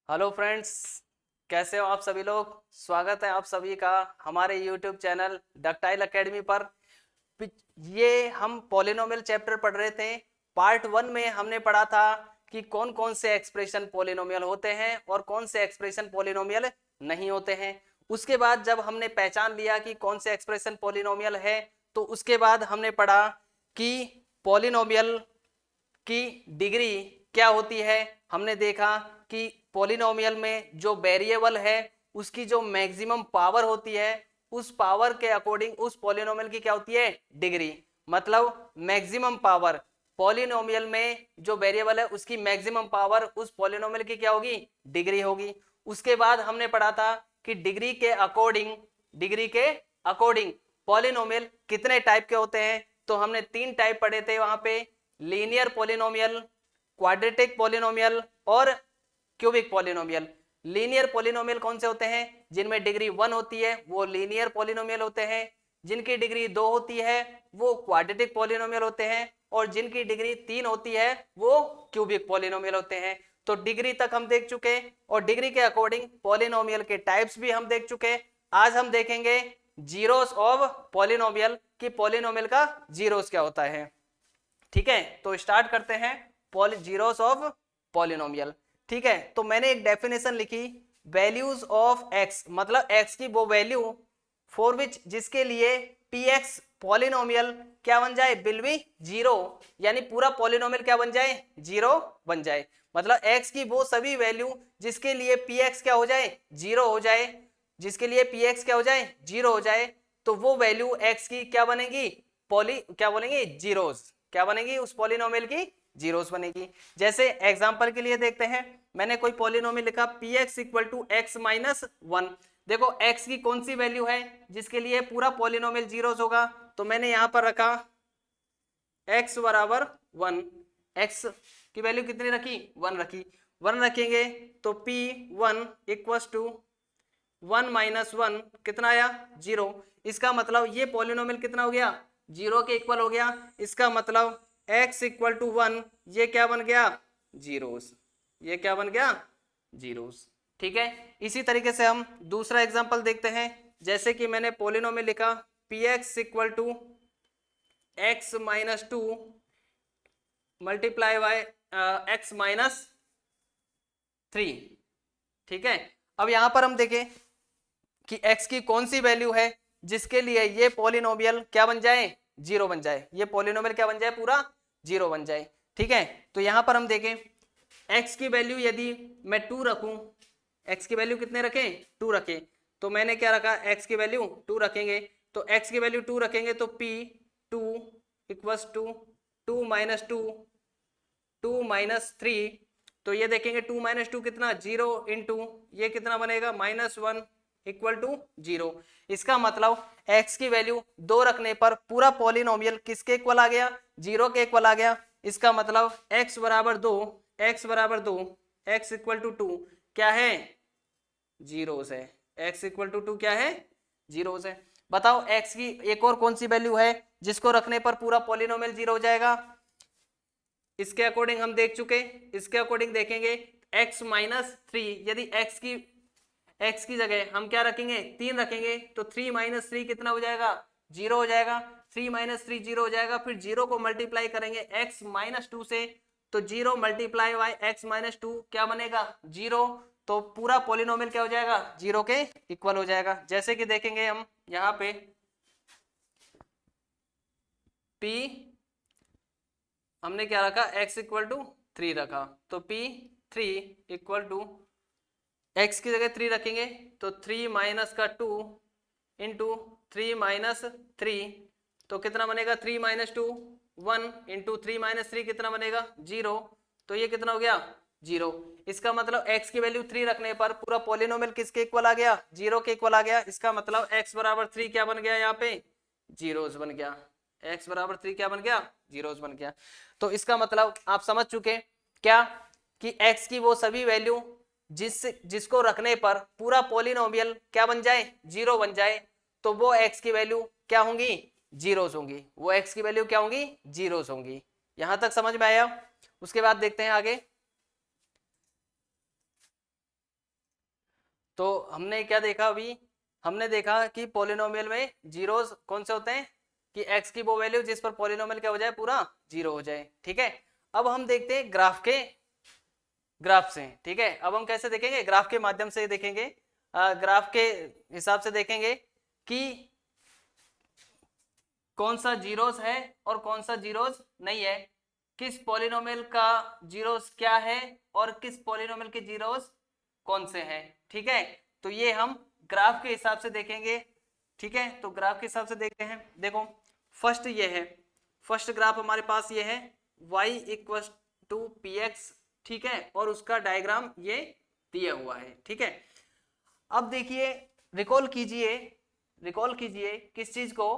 Hello friends, कैसे हो आप सभी लोग। स्वागत है आप सभी का हमारे यूट्यूब चैनल डक्टाइल एकेडमी पर। ये हम पॉलिनोमियल चैप्टर पढ़ रहे थे। पार्ट 1 में हमने पढ़ा था कि कौन कौन से एक्सप्रेशन पॉलिनोमियल होते हैं और कौन से एक्सप्रेशन पॉलिनोमियल नहीं होते हैं। उसके बाद जब हमने पहचान लिया कि कौन से एक्सप्रेशन पॉलिनोमियल है, तो उसके बाद हमने पढ़ा कि पॉलिनोमियल की डिग्री क्या होती है। हमने देखा कि पॉलिनोमियल में जो वेरिएबल है उसकी जो मैक्सिमम पावर होती है, उस पावर के अकॉर्डिंग उस पॉलिनोमियल की क्या होती है, डिग्री। मतलब मैक्सिमम पावर, पॉलिनोमियल में जो वेरिएबल है उसकी मैक्सिमम पावर उस पॉलिनोमियल की क्या होगी, डिग्री होगी। उसके बाद हमने पढ़ा था कि डिग्री के अकॉर्डिंग पॉलिनोमियल कितने टाइप के होते हैं। तो हमने 3 टाइप पढ़े थे वहां पे, लीनियर पॉलिनोमियल, क्वाड्रेटिक पॉलिनोमियल और क्यूबिक पॉलिनोमियल। लीनियर पॉलिनोमियल कौन से होते हैं, जिनमें डिग्री 1 होती है वो लीनियर पॉलिनोमियल होते हैं। जिनकी डिग्री 2 होती है वो क्वाड्रेटिक पॉलिनोमियल होते हैं। और जिनकी डिग्री 3 होती है वो क्यूबिक पॉलिनोमियल होते हैं। तो डिग्री तक हम देख चुके और डिग्री के अकॉर्डिंग पॉलिनोमियल के टाइप्स भी हम देख चुके। आज हम देखेंगे जीरोस ऑफ पॉलिनोमियल कि पॉलिनोमियल का जीरोस क्या होता है। ठीक है, तो स्टार्ट करते हैं जीरोस ऑफ पॉलिनोमियल। ठीक है, तो मैंने एक डेफिनेशन लिखी, वैल्यूज ऑफ एक्स, मतलब एक्स की वो वैल्यू फॉर विच, जिसके लिए पी एक्स पॉलिनोमियल क्या बन जाए, विल बी जीरो, यानी पूरा पॉलिनोमियल क्या बन जाए, जीरो बन जाए। मतलब एक्स की वो सभी वैल्यू जिसके लिए पी एक्स क्या हो जाए, जीरो हो जाए, जिसके लिए पी एक्स क्या हो जाए, जीरो हो जाए, तो वो वैल्यू एक्स की क्या बनेगी, पॉली क्या बोलेंगे, जीरोस। क्या बनेगी, उस पॉलिनोमियल की जीरोस बनेगी। जैसे एग्जांपल के लिए देखते हैं, मैंने कोई पॉलिनोमियल लिखा P X equal to X minus 1। देखो एक्स की कौन सी वैल्यू है जिसके लिए पूरा पॉलिनोमियल जीरोस होगा, तो मैंने यहां पर रखा x बराबर 1। x की वैल्यू कितनी रखी, 1 रखी। 1 रखेंगे तो p1 इक्वल टू 1 माइनस 1 कितना आया, 0। इसका मतलब ये पॉलिनोमियल कितना हो गया, 0 के इक्वल हो गया। इसका मतलब x इक्वल टू 1 ये क्या बन गया, जीरोस। ये क्या बन गया, जीरोस। ठीक है, इसी तरीके से हम दूसरा एग्जांपल देखते हैं। जैसे कि मैंने पॉलिनोमियल लिखा P X equal to X minus 2 multiply by X minus 3। ठीक है, अब यहां पर हम देखें कि x की कौन सी वैल्यू है जिसके लिए ये पॉलिनोमियल क्या बन जाए, जीरो बन जाए, ये पॉलिनोमियल क्या बन जाए, पूरा जीरो बन जाए। ठीक है, तो यहां पर हम देखें x की वैल्यू यदि मैं 2 रखूं, x की वैल्यू कितने रखें, 2 रखें, तो मैंने क्या रखा, x की वैल्यू 2 रखेंगे, तो x की वैल्यू 2 रखेंगे तो p 2 equals to 2 minus 2 2 minus 3। तो ये देखेंगे 2 माइनस 2 कितना, 0 इंटू ये कितना बनेगा, माइनस 1 इक्वल टू 0। इसका मतलब x की वैल्यू 2 रखने पर पूरा पॉलिनोमियल किसके इक्वल आ गया, 0 के इक्वल आ गया। इसका मतलब x बराबर 2, x बराबर 2, x इक्वल टू 2 क्या है, जीरो है। x इक्वल टू 2 क्या है, जीरो है। बताओ x की एक और कौन सी वैल्यू है जिसको रखने पर पूरा पॉलिनोमियल जीरो हो जाएगा। इसके अकॉर्डिंग हम देख चुके, इसके अकॉर्डिंग देखेंगे x माइनस 3, यदि x की जगह हम क्या रखेंगे, 3 रखेंगे, तो 3 माइनस 3 कितना हो जाएगा, 0 हो जाएगा। 3 माइनस 3 0 हो जाएगा, फिर 0 को मल्टीप्लाई करेंगे x माइनस 2 से, तो 0 मल्टीप्लाई बाई x माइनस 2 क्या बनेगा, 0। तो पूरा पॉलिनोमियल क्या हो जाएगा, 0 के इक्वल हो जाएगा। जैसे कि देखेंगे हम यहाँ पे p हमने क्या रखा, x इक्वल टू 3 रखा, तो p3 इक्वल टू x की जगह 3 रखेंगे, तो 3 माइनस का 2 इंटू 3 माइनस 3, तो कितना बनेगा, 3 माइनस 2 1 इंटू 3 माइनस 3 कितना बनेगा, 0। तो ये कितना हो गया, 0। इसका मतलब x की वैल्यू 3 रखने पर पूरा पॉलिनोमियल किसके इक्वल आ गया, 0 के इक्वल आ गया। इसका मतलब x बराबर 3 क्या बन गया, यहाँ पे जीरोस बन गया। x बराबर 3 क्या बन गया, जीरोस बन गया। तो इसका मतलब आप समझ चुके क्या, कि x की वो सभी वैल्यू जिसको रखने पर पूरा पॉलिनोमियल क्या बन जाए, जीरो बन जाए, तो वो x की वैल्यू क्या होंगी, जीरोस होंगी। वो x की वैल्यू क्या होंगी, जीरोस होंगी। यहां तक समझ में आया। उसके बाद देखते हैं आगे, तो हमने क्या देखा अभी, हमने देखा कि पॉलिनोमियल में जीरोस कौन से होते हैं कि x की वो वैल्यू जिस पर पॉलिनोमियल क्या हो जाए, पूरा जीरो हो जाए। ठीक है, अब हम देखते हैं ग्राफ से। ठीक है, अब हम कैसे देखेंगे, ग्राफ के माध्यम से देखेंगे, ग्राफ के हिसाब से देखेंगे कि कौन सा जीरोस है और कौन सा जीरोस नहीं है, किस पॉलिनोमियल का जीरोस क्या है और किस पॉलिनोमियल के जीरोस कौन से हैं। ठीक है, तो ये हम ग्राफ के हिसाब से देखेंगे। ठीक है, तो ग्राफ के हिसाब से देखते हैं। देखो फर्स्ट ये है, फर्स्ट ग्राफ हमारे पास ये है y equal to P X. ठीक है, और उसका डायग्राम ये दिया हुआ है। ठीक है, अब देखिए, रिकॉल कीजिए किस चीज को,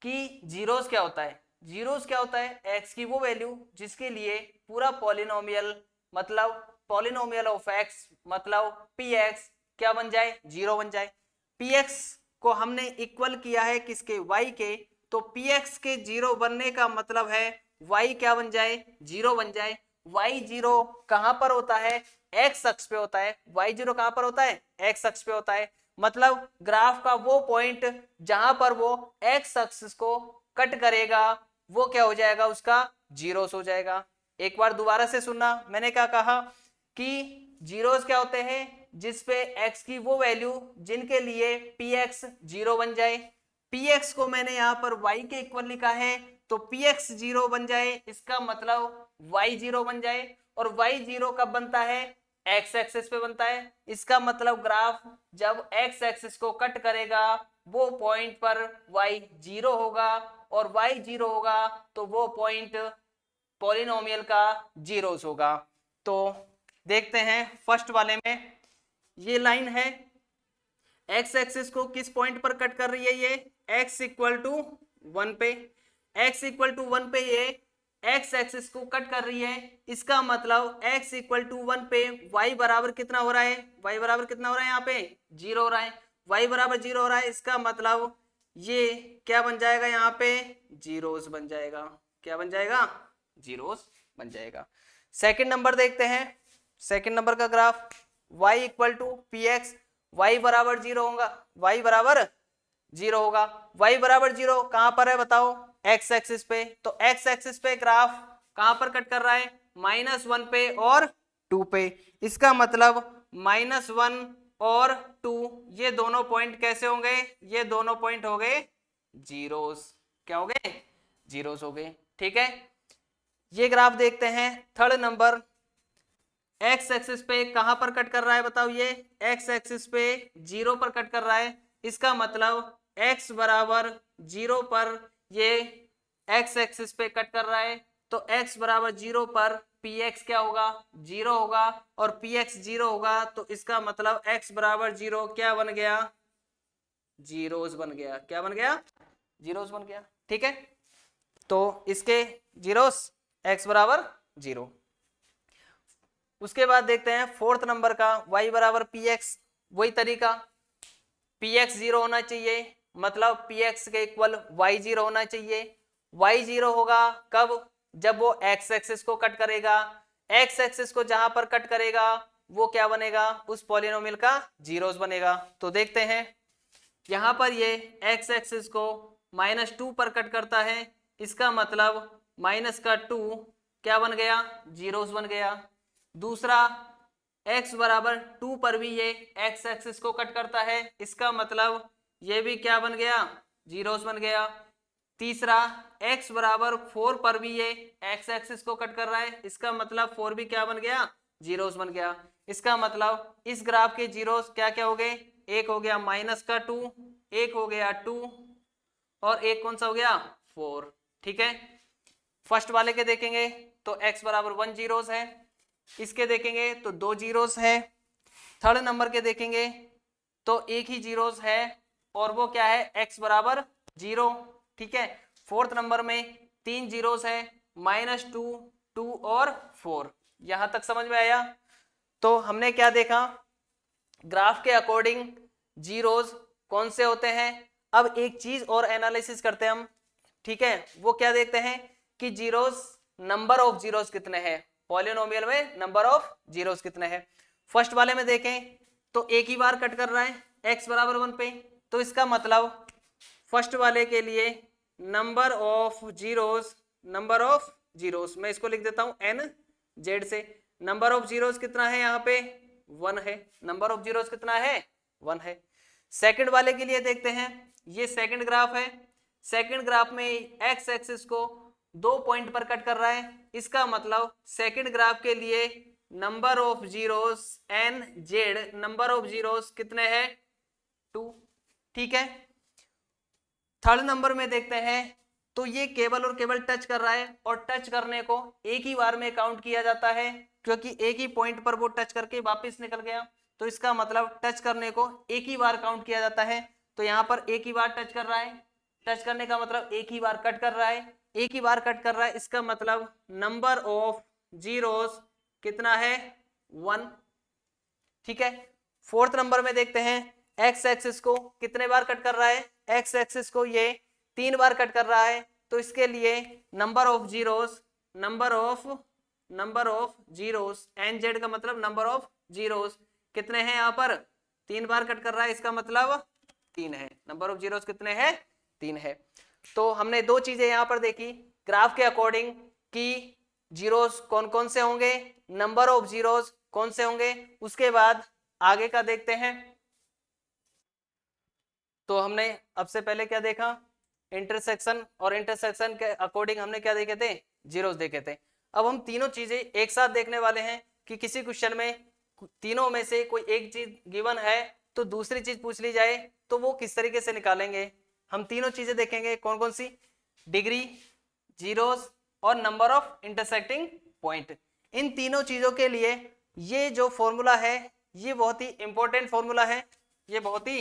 कि जीरोस क्या होता है। जीरोस क्या होता है, x की वो वैल्यू जिसके लिए पूरा पॉलिनोमियल, मतलब पॉलिनोमियल ऑफ x मतलब px क्या बन जाए, जीरो बन जाए। px को हमने इक्वल किया है किसके, y के, तो px के जीरो बनने का मतलब है y क्या बन जाए, जीरो बन जाए। y जीरो कहां पर होता है, x अक्ष पे होता है। y जीरो कहां पर होता है, x अक्ष पे होता है। मतलब ग्राफ का वो पॉइंट जहां पर वो x एक्सिस को कट करेगा वो क्या हो जाएगा, उसका जीरोस हो जाएगा। एक बार दोबारा से सुनना, मैंने क्या कहा कि जीरोस क्या होते हैं, जिसपे x की वो वैल्यू जिनके लिए px जीरो बन जाए। px को मैंने यहां पर y के इक्वल लिखा है, तो px जीरो बन जाए, इसका मतलब y जीरो बन जाए। और y जीरो कब बनता है, x एक्सिस पे बनता है। इसका मतलब ग्राफ जब x एक्सिस को कट करेगा वो पॉइंट पर y जीरो होगा, और y जीरो होगा तो वो पॉइंट पॉलिनोमियल का जीरोस होगा। तो देखते हैं फर्स्ट वाले में, ये लाइन है x एक्सिस को किस पॉइंट पर कट कर रही है, ये x इक्वल टू 1 पे, x इक्वल टू 1 पे ये x एक्सिस को कट कर रही है। इसका मतलब x इक्वल टू 1 पे y बराबर कितना हो रहा है, y बराबर कितना हो रहा है, यहाँ पे जीरो हो रहा है। y बराबर जीरो हो रहा है, इसका मतलब ये क्या बन जाएगा, यहाँ पे जीरोस बन जाएगा। क्या बन जाएगा, जीरोस बन जाएगा। सेकंड नंबर देखते हैं, सेकंड नंबर का graph y equal to P X, y बराबर जीरो होगा, y बराबर जीरो होगा। y बराबर जीरो कहां पर है बताओ, x एक्सिस पे। तो x एक्सिस पे ग्राफ कहां पर कट कर रहा है, -1 पे और 2 पे। इसका मतलब -1 और 2 ये दोनों पॉइंट कैसे होंगे, ये दोनों पॉइंट हो गए जीरोस। क्या हो गए, जीरोस हो गए। ठीक है, ये ग्राफ देखते हैं थर्ड नंबर, एक्स एक्सिस पे कहां पर कट कर रहा है बताओ, ये एक्स एक्सिस पे जीरो पर कट कर रहा है। इसका मतलब x बराबर जीरो पर ये एक्स एक्सिस पे कट कर रहा है, तो x बराबर जीरो पर px क्या होगा, जीरो होगा, और px जीरो होगा, तो इसका मतलब x बराबर जीरो क्या बन गया, जीरोस बन गया। क्या बन गया, जीरोस बन गया। ठीक है, तो इसके जीरोस x बराबर जीरो। उसके बाद देखते हैं फोर्थ नंबर का, y बराबर पी एक्स, वही तरीका, पी एक्स जीरो होना चाहिए, मतलब पी एक्स के इक्वल y जीरो होना चाहिए। y जीरो होगा कब, जब वो x एक्सिस को कट करेगा। x एक्सिस को जहां पर कट करेगा वो क्या बनेगा, उस पॉलिनोमियल का जीरोस बनेगा। तो देखते हैं, यहां पर ये x एक्सिस को -2 पर कट करता है, इसका मतलब माइनस का 2 क्या बन गया, जीरोस बन गया। दूसरा x बराबर 2 पर भी ये x एक्सिस को कट करता है, इसका मतलब ये भी क्या बन गया, जीरोस बन गया। तीसरा x बराबर 4 पर भी ये x एक्सिस को कट कर रहा है, इसका मतलब 4 भी क्या बन गया, जीरोस बन गया। इसका मतलब इस ग्राफ के जीरोस क्या क्या हो गए, एक हो गया माइनस का 2, एक हो गया 2, और एक कौन सा हो गया, 4। ठीक है, फर्स्ट वाले के देखेंगे तो x बराबर 1 जीरोस है, इसके देखेंगे तो 2 जीरोस है। थर्ड नंबर के देखेंगे तो एक ही जीरोस है, और वो क्या है, x बराबर जीरो। ठीक है, फोर्थ नंबर में 3 जीरोस है, -2, 2 और 4। यहां तक समझ में आया। तो हमने क्या देखा, ग्राफ के अकॉर्डिंग जीरोस कौन से होते हैं। अब एक चीज और एनालिसिस करते हैं हम। ठीक है, वो क्या देखते हैं कि जीरोस, नंबर ऑफ जीरोस कितने हैं, पॉलिनोमियल में नंबर ऑफ जीरोस कितने हैं। फर्स्ट वाले में देखें तो एक ही बार कट कर रहा है x बराबर 1 पे, तो इसका मतलब फर्स्ट वाले के लिए नंबर ऑफ जीरोस मैं इसको लिख देता हूं n z से। नंबर ऑफ जीरोस कितना है यहाँ पे 1 है, नंबर ऑफ जीरोस कितना है 1 है। सेकंड वाले के लिए देखते हैं, ये सेकंड ग्राफ है, सेकंड ग्राफ में एक्स एक्सिस को 2 पॉइंट पर कट कर रहा है, इसका मतलब सेकंड ग्राफ के लिए number of zeros N Z, number of zeros कितने हैं 2, ठीक है। थर्ड नंबर में देखते हैं, तो ये केवल और केवल टच कर रहा है और टच करने को एक ही बार में काउंट किया जाता है, क्योंकि एक ही पॉइंट पर वो टच करके वापस निकल गया, तो इसका मतलब टच करने को एक ही बार काउंट किया जाता है। तो यहाँ पर एक ही बार टच कर रहा है, टच करने का मतलब एक ही बार कट कर रहा है, एक ही बार कट कर रहा है, इसका मतलब नंबर ऑफ जीरोस कितना है 1, ठीक है। फोर्थ नंबर में देखते हैं, एक्स एक्सिस को कितने बार कट कर रहा है, एक्स एक्सिस को ये 3 बार कट कर रहा है, तो इसके लिए number of zeros N Z का मतलब नंबर ऑफ जीरोस कितने हैं, यहाँ पर 3 बार कट कर रहा है, इसका मतलब 3 है, नंबर ऑफ जीरोस कितने हैं 3 है। तो हमने 2 चीजें यहाँ पर देखी ग्राफ के अकॉर्डिंग कि जीरोस कौन कौन से होंगे, नंबर ऑफ जीरोस कौन से होंगे, उसके बाद आगे का देखते हैं। तो हमने अब से पहले क्या देखा, इंटरसेक्शन, और इंटरसेक्शन के अकॉर्डिंग हमने क्या देखे थे, जीरोस देखे थे। अब हम तीनों चीजें एक साथ देखने वाले हैं कि किसी क्वेश्चन में तीनों में से कोई एक चीज गिवन है तो दूसरी चीज पूछ ली जाए तो वो किस तरीके से निकालेंगे। हम तीनों चीजें देखेंगे, कौन कौन सी, डिग्री, जीरोस और नंबर ऑफ इंटरसेक्टिंग पॉइंट। इन तीनों चीजों के लिए ये जो फॉर्मूला है ये बहुत ही इंपॉर्टेंट फॉर्मूला है, ये बहुत ही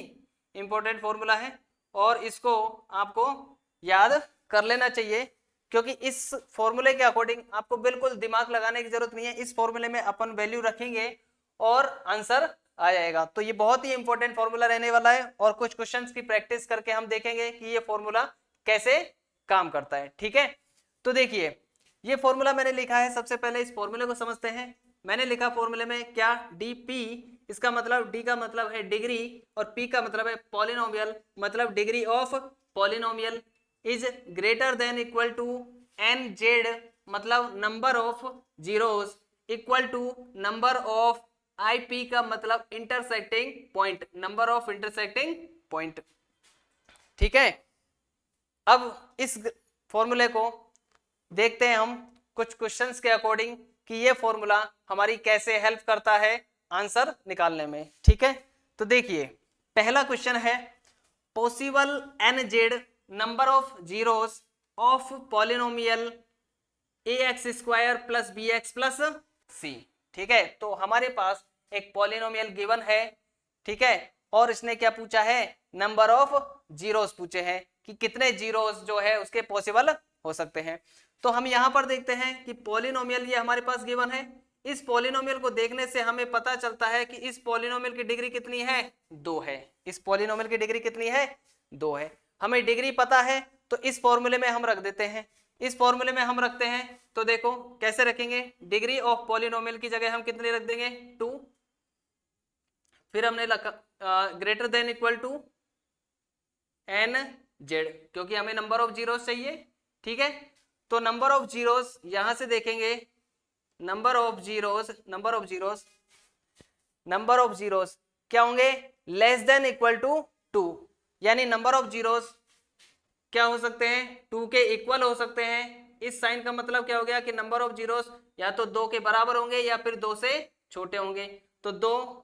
इंपॉर्टेंट फॉर्मूला है और इसको आपको याद कर लेना चाहिए, क्योंकि इस फॉर्मूले के अकॉर्डिंग आपको बिल्कुल दिमाग लगाने की जरूरत नहीं है, इस फॉर्मूले में अपन वैल्यू रखेंगे और आंसर आ जाएगा। तो ये बहुत ही इंपॉर्टेंट फॉर्मूला रहने वाला है और कुछ क्वेश्चंस की प्रैक्टिस करके हम देखेंगे कि ये फॉर्मूला कैसे काम करता है, ठीक है। तो देखिए ये फॉर्मूला मैंने लिखा है, सबसे पहले इस फॉर्मूले को समझते हैं। मैंने लिखा फॉर्मूले में क्या, डीपी, इसका मतलब डी का मतलब है डिग्री और पी का मतलब है पॉलिनोमियल, मतलब degree of polynomial is greater than equal to N Z, मतलब number of zeros equal to number of I P का मतलब intersecting point, number of intersecting point, ठीक है। अब इस फॉर्मूले को देखते हैं हम कुछ क्वेश्चंस के अकॉर्डिंग कि ये फॉर्मूला हमारी कैसे हेल्प करता है आंसर निकालने में, ठीक है। तो देखिए पहला क्वेश्चन है, possible N Z number of zeros of polynomial A X square plus B X plus C, ठीक है। तो हमारे पास एक पॉलिनोमियल गिवन है, ठीक है, और इसने क्या पूछा है, नंबर ऑफ जीरोस पूछे हैं कि कितने जीरोस जो है उसके पॉसिबल हो सकते हैं। तो हम यहां पर देखते हैं कि पॉलिनोमियल ये हमारे पास गिवन है, इस पॉलिनोमियल को देखने से हमें पता चलता है कि इस पॉलिनोमियल की डिग्री कितनी है 2 है, इस पॉलिनोमियल की डिग्री कितनी है 2 है। हमें डिग्री पता है तो इस फॉर्मूले में हम रख देते हैं, इस फॉर्मूले में हम रखते हैं तो देखो कैसे रखेंगे, डिग्री ऑफ पॉलिनोमियल की जगह हम कितने रख देंगे 2, फिर हमने रखा greater than equal to N Z, क्योंकि हमें नंबर ऑफ जीरोस चाहिए, ठीक है। तो नंबर ऑफ जीरोस यहां से देखेंगे, नंबर ऑफ जीरोस क्या होंगे, लेस देन इक्वल टू 2, यानी नंबर ऑफ जीरोस क्या हो सकते हैं 2 के इक्वल हो सकते हैं। इस साइन का मतलब क्या हो गया कि नंबर ऑफ जीरोस या तो 2 के बराबर होंगे या फिर 2 से छोटे होंगे। तो 2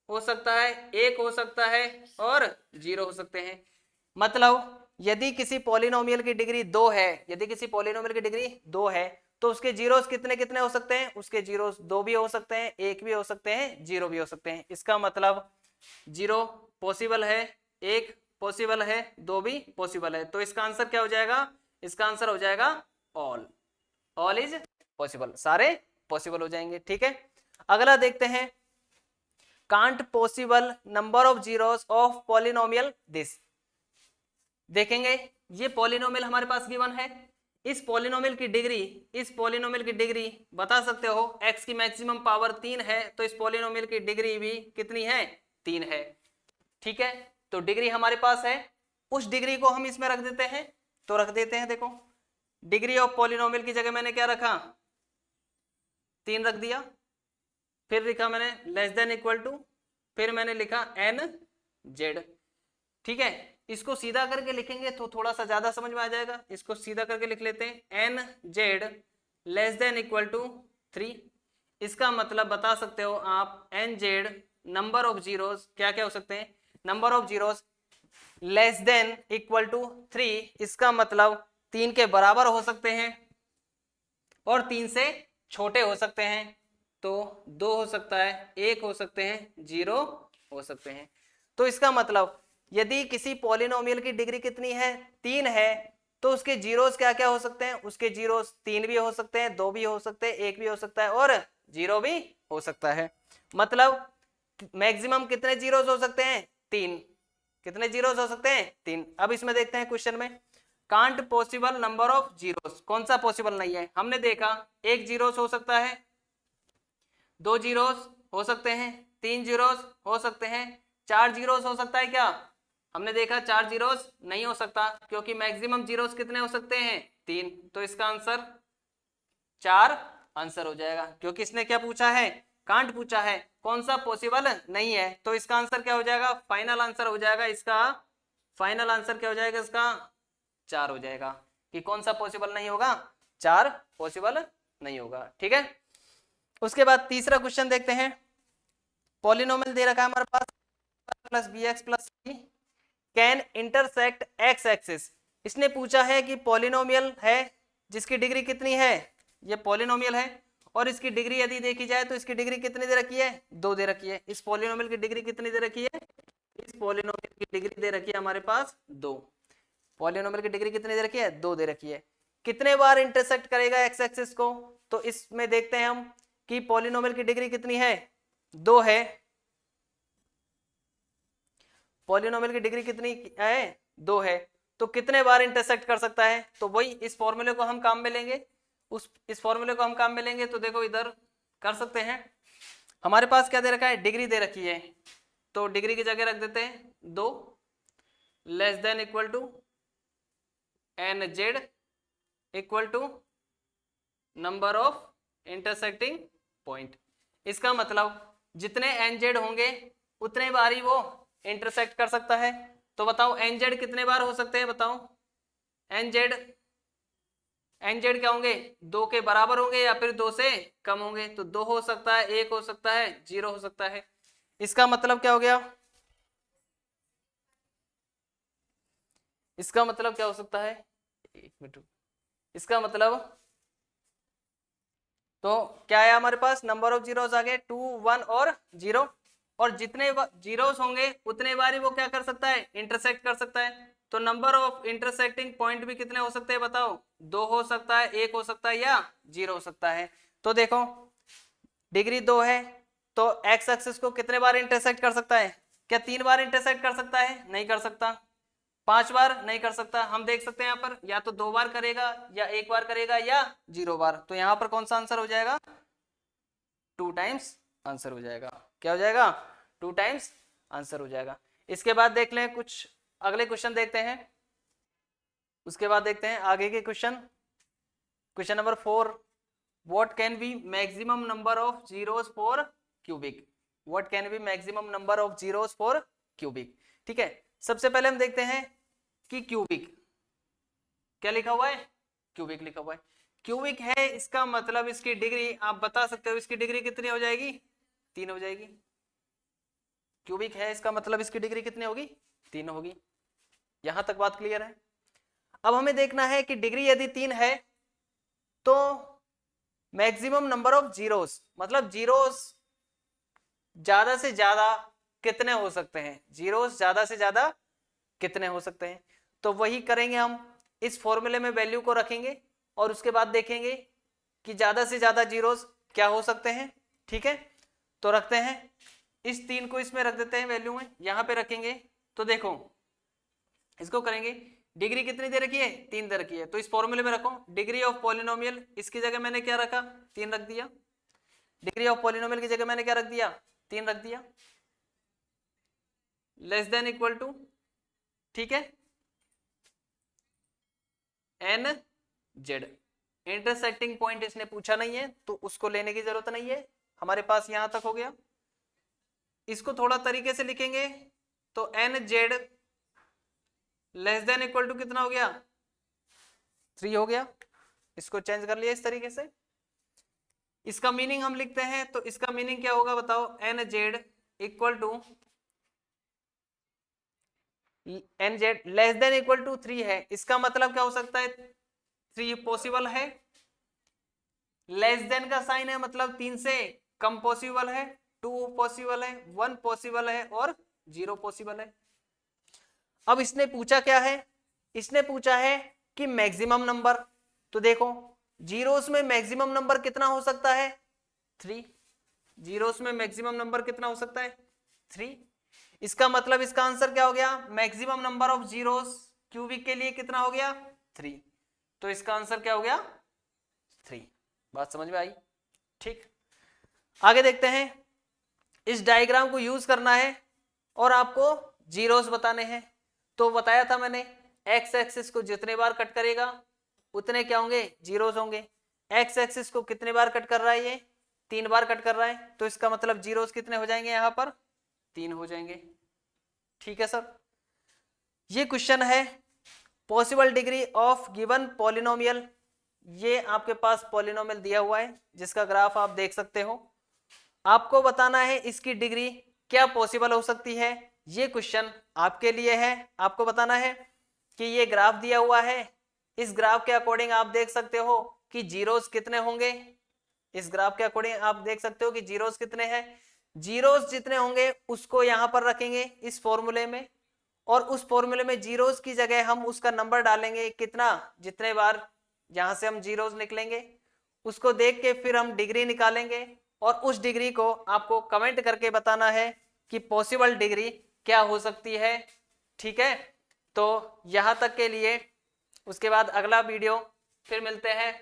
हो सकता है, 1 हो सकता है और 0 हो सकते हैं। मतलब यदि किसी पॉलिनोमियल की डिग्री 2 है, यदि किसी पॉलिनोमियल की डिग्री 2 है तो उसके जीरोस कितने कितने हो सकते हैं, उसके जीरोस 2 भी हो सकते हैं, 1 भी हो सकते हैं, 0 भी हो सकते हैं। इसका मतलब 0 पॉसिबल है, 1 पॉसिबल है, 2 भी पॉसिबल है। तो इसका आंसर क्या हो जाएगा, इसका आंसर हो जाएगा ऑल इज पॉसिबल, सारे पॉसिबल हो जाएंगे, ठीक है। अगला देखते हैं, can't possible number of zeros of polynomial this. देखेंगे ये पॉलिनोमियल हमारे पास गिवन है, इस पॉलिनोमियल की डिग्री बता सकते हो, x की मैक्सिमम पावर 3 है तो इस पॉलिनोमियल की डिग्री भी कितनी है 3 है। ठीक है, तो डिग्री हमारे पास है, उस डिग्री को हम इसमें रख देते हैं। तो रख देते हैं, देखो डिग्री ऑफ पॉलिनोमियल की जगह मैंने क्या रखा, 3 रख दिया। फिर लिखा मैंने लेस देन इक्वल टू, फिर मैंने लिखा एन जेड। ठीक है, इसको सीधा करके लिखेंगे तो थोड़ा सा ज्यादा समझ में आ जाएगा। इसको सीधा करके लिख लेते हैं, N Z less than equal to 3। इसका मतलब बता सकते हो आप, N Z number of zeros क्या क्या हो सकते हैं, number of zeros less than equal to 3। इसका मतलब 3 के बराबर हो सकते हैं और 3 से छोटे हो सकते हैं। तो 2 हो सकता है, 1 हो सकते हैं, 0 हो सकते हैं। तो इसका मतलब यदि किसी पॉलिनोमियल की डिग्री कितनी है, 3 है, तो उसके जीरोस क्या क्या हो सकते हैं, उसके जीरोस 3 भी हो सकते हैं, 2 भी हो सकते हैं, 1 भी हो सकता है और 0 भी हो सकता है। मतलब मैक्सिमम कितने जीरोस हो सकते हैं, 3। कितने जीरोस हो सकते हैं, 3। अब इसमें देखते हैं क्वेश्चन में, can't possible number of zeros, कौन सा पॉसिबल नहीं है। हमने देखा 1 जीरोस हो सकता है, 2 जीरोस हो सकते हैं, 3 जीरोस हो सकते हैं, 4 जीरोस हो सकता है क्या, हमने देखा 4 जीरोस नहीं हो सकता, क्योंकि मैक्सिमम जीरोस कितने हो सकते हैं, 3। तो इसका आंसर 4 आंसर हो जाएगा, क्योंकि इसने क्या पूछा है, कांट पूछा है, कौन सा पॉसिबल नहीं है। तो इसका आंसर क्या हो जाएगा, फाइनल आंसर हो जाएगा इसका, फाइनल आंसर क्या हो जाएगा इसका, 4 हो जाएगा। कि कौन सा पॉसिबल नहीं होगा, 4 पॉसिबल नहीं होगा। ठीक है, उसके बाद तीसरा क्वेश्चन देखते हैं। पॉलिनोमियल दे रखा है हमारे पास plus B X plus C can intersect X axis. इसने पूछा है कि पॉलिनोमियल है जिसकी डिग्री कितनी है, ये पॉलिनोमियल है और इसकी डिग्री यदि देखी जाए तो इसकी डिग्री कितनी दे रखी है, 2 दे रखी है। इस पॉलिनोमियल की डिग्री कितनी दे रखी है, इस पॉलिनोमियल की डिग्री दे रखी है हमारे पास 2। पॉलिनोमियल की डिग्री कितनी दे रखी है, 2 दे रखी है। कितने बार इंटरसेक्ट करेगा एक्स एक्सिस को, तो इसमें देखते हैं हम कि पॉलिनोमियल की डिग्री कितनी है, 2 है। पॉलिनोमियल की डिग्री कितनी है, 2 है। तो कितने बार इंटरसेक्ट कर सकता है, तो वही इस फॉर्मूले को हम काम में लेंगे। इस फॉर्मूले को हम काम में लेंगे तो देखो इधर कर सकते हैं। हमारे पास क्या दे रखा है, डिग्री दे रखी है, तो डिग्री की जगह रख देते हैं 2 less than equal to N Z equal to number of intersecting point. इसका मतलब जितने एन जेड होंगे उतने बार ही वो इंटरसेक्ट कर सकता है। तो बताओ एन जेड कितने बार हो सकते हैं, बताओ एन जेड, एन जेड क्या होंगे, 2 के बराबर होंगे या फिर 2 से कम होंगे। तो 2 हो सकता है, 1 हो सकता है, 0 हो सकता है। इसका मतलब क्या हो गया, इसका मतलब क्या हो सकता है, एक मिनट, इसका मतलब तो क्या है हमारे पास, नंबर ऑफ जीरोस आ गए 2 1 और 0, और जितने जीरोस होंगे उतने बार ही वो क्या कर सकता है, इंटरसेक्ट कर सकता है। तो नंबर ऑफ इंटरसेक्टिंग पॉइंट भी कितने हो सकते हैं बताओ, 2 हो सकता है, 1 हो सकता है या 0 हो सकता है। तो देखो डिग्री 2 है, तो एक्स एक्सिस को कितने बार इंटरसेक्ट कर सकता है, क्या 3 बार इंटरसेक्ट कर सकता है, नहीं कर सकता। 5 बार नहीं कर सकता। हम देख सकते हैं यहाँ पर या तो 2 बार करेगा या 1 बार करेगा या 0 बार। तो यहाँ पर कौन सा आंसर हो जाएगा, 2 टाइम्स आंसर हो जाएगा। क्या हो जाएगा, 2 टाइम्स आंसर हो जाएगा। इसके बाद देख लें कुछ अगले क्वेश्चन देखते हैं। उसके बाद देखते हैं आगे के question. Question number 4, what can be maximum number of zeros for cubic. What can be maximum number of zeros for cubic. ठीक है, सबसे पहले हम देखते हैं कि क्यूबिक क्या लिखा हुआ है, क्यूबिक लिखा हुआ है। क्यूबिक है, इसका मतलब इसकी डिग्री आप बता सकते हो, इसकी डिग्री कितनी हो जाएगी, 3 हो जाएगी। क्यूबिक है, इसका मतलब इसकी डिग्री कितनी होगी, 3 होगी। यहां तक बात क्लियर है। अब हमें देखना है कि डिग्री यदि 3 है तो मैक्सिमम नंबर ऑफ जीरोस, मतलब जीरोस ज्यादा से ज्यादा कितने हो सकते हैं, जीरोस ज्यादा से ज्यादा कितने हो सकते हैं। तो वही करेंगे हम, इस फॉर्मूले में वैल्यू को रखेंगे और उसके बाद देखेंगे कि ज्यादा से ज्यादा जीरोस क्या हो सकते हैं। ठीक है, तो रखते हैं, इस 3 को इसमें रख देते हैं वैल्यू में, यहां पे रखेंगे। तो देखो इसको करेंगे, डिग्री कितनी दे रखी है, 3 दे रखी है, तो इस फॉर्मूले में रखो डिग्री ऑफ पॉलिनोमियल, इसकी जगह मैंने क्या रखा, 3 रख दिया। डिग्री ऑफ पॉलिनोमियल की जगह मैंने क्या रख दिया, 3 रख दिया। लेस देन इक्वल टू, ठीक है, एन जेड। इंटरसेक्टिंग पॉइंट इसने पूछा नहीं है तो उसको लेने की जरूरत नहीं है, हमारे पास यहां तक हो गया। इसको थोड़ा तरीके से लिखेंगे तो N Z less than equal to कितना हो गया, 3 हो गया। इसको चेंज कर लिया इस तरीके से। इसका मीनिंग हम लिखते हैं तो इसका मीनिंग क्या होगा बताओ, N Z equal to, N Z less than equal to 3 है, इसका मतलब क्या हो सकता है, 3 पॉसिबल है, लेस देन का साइन है मतलब 3 से कम पॉसिबल है, 2 पॉसिबल है, 1 पॉसिबल है और 0 पॉसिबल है। अब इसने पूछा क्या है, इसने पूछा है कि मैक्सिमम नंबर, तो देखो जीरोस में मैक्सिमम नंबर कितना हो सकता है, 3। जीरोस में मैक्सिमम नंबर कितना हो सकता है, 3। इसका मतलब इसका आंसर क्या हो गया, maximum number of zeros cubic के लिए कितना हो गया, 3। तो इसका आंसर क्या हो गया, 3। बात समझ में आई, ठीक। आगे देखते हैं, इस डायग्राम को यूज करना है और आपको जीरोस बताने हैं। तो बताया था मैंने, एक्स एक्सिस को जितने बार कट करेगा उतने क्या होंगे, जीरोस होंगे। एक्स एक्सिस को कितने बार कट कर रहा है, ये 3 बार कट कर रहा है, तो इसका मतलब जीरोस कितने हो जाएंगे, यहां पर 3 हो जाएंगे, ठीक है सर। ये क्वेश्चन है possible degree of given polynomial. ये आपके पास पॉलिनोमियल दिया हुआ है जिसका ग्राफ आप देख सकते हो, आपको बताना है इसकी डिग्री क्या पॉसिबल हो सकती है। ये क्वेश्चन आपके लिए है, आपको बताना है कि ये ग्राफ दिया हुआ है, इस ग्राफ के अकॉर्डिंग आप देख सकते हो कि जीरोस कितने होंगे। इस ग्राफ के अकॉर्डिंग आप देख सकते हो कि जीरोस कितने हैं, जीरोस जितने होंगे उसको यहां पर रखेंगे इस फॉर्मूले में, और उस फॉर्मूले में जीरोस की जगह हम उसका नंबर डालेंगे कितना, जितने बार यहां से हम जीरोस निकलेंगे उसको देख के फिर हम डिग्री निकालेंगे, और उस डिग्री को आपको कमेंट करके बताना है कि पॉसिबल डिग्री क्या हो सकती है, ठीक है। तो यहां तक के लिए, उसके बाद अगला वीडियो फिर मिलते हैं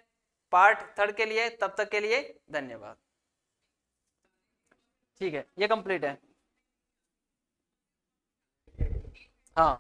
पार्ट 3 के लिए, तब तक के लिए धन्यवाद। ठीक है, ये कंप्लीट है, हाँ।